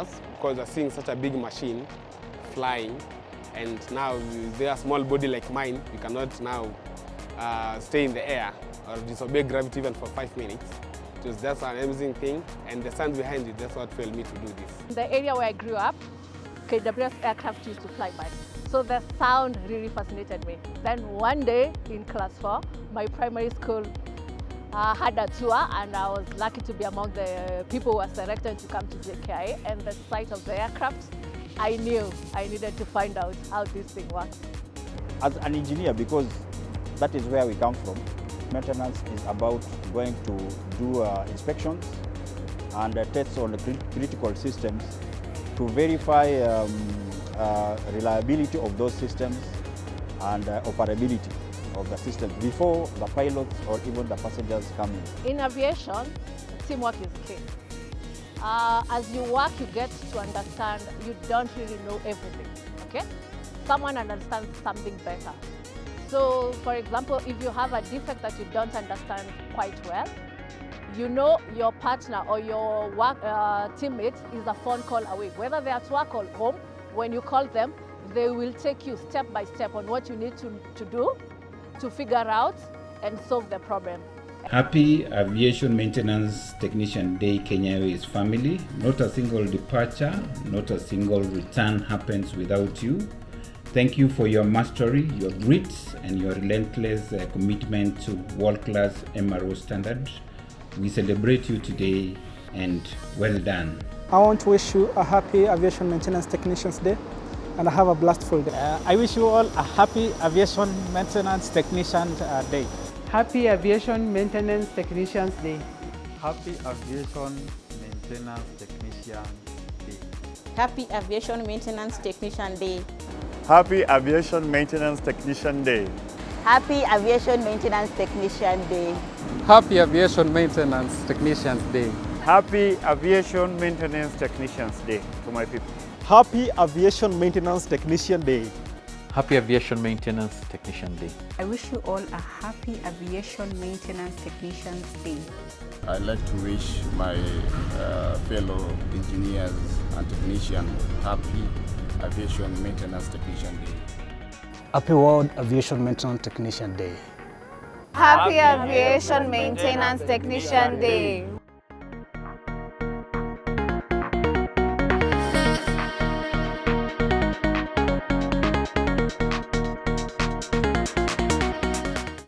us because we're seeing such a big machine flying, and now with a small body like mine, we cannot now stay in the air or disobey gravity even for 5 minutes. It was just an amazing thing, and the science behind it, that's what failed me to do this. The area where I grew up, KWS aircraft used to fly by. So the sound really fascinated me. Then one day in class 4, my primary school had a tour, and I was lucky to be among the people who were selected to come to JKIA, and the sight of the aircraft, I knew I needed to find out how this thing works. As an engineer, because that is where we come from, maintenance is about going to do inspections and tests on the critical systems to verify reliability of those systems and operability of the system before the pilots or even the passengers come in. In aviation, teamwork is key. As you work, you get to understand you don't really know everything, okay? Someone understands something better. So, for example, if you have a defect that you don't understand quite well, you know your partner or your work, teammate is a phone call away. Whether they're at work or home, when you call them, they will take you step by step on what you need to do to figure out and solve the problem. Happy Aviation Maintenance Technician Day, Kenya Airways family. Not a single departure, not a single return happens without you. Thank you for your mastery, your grit, and your relentless commitment to world-class MRO standards. We celebrate you today, and well done. I want to wish you a happy Aviation Maintenance Technicians Day, and have a blastful day. I wish you all a happy Aviation Maintenance Technician Day. Happy Aviation Maintenance Technicians Day. Happy Aviation Maintenance Technician Day. Happy Aviation Maintenance Technician Day. Happy Aviation Maintenance Technician Day. Happy Aviation Maintenance Technician Day. Happy Aviation Maintenance Technicians Day. Happy Aviation Maintenance Technicians Day to my people. Happy Aviation Maintenance Technician Day. Happy Aviation Maintenance Technician Day. I wish you all a happy Aviation Maintenance Technicians Day. I'd like to wish my fellow engineers and technicians happy Aviation Maintenance Technician Day. Happy World Aviation Maintenance Technician Day. Happy Aviation Maintenance Technician Day.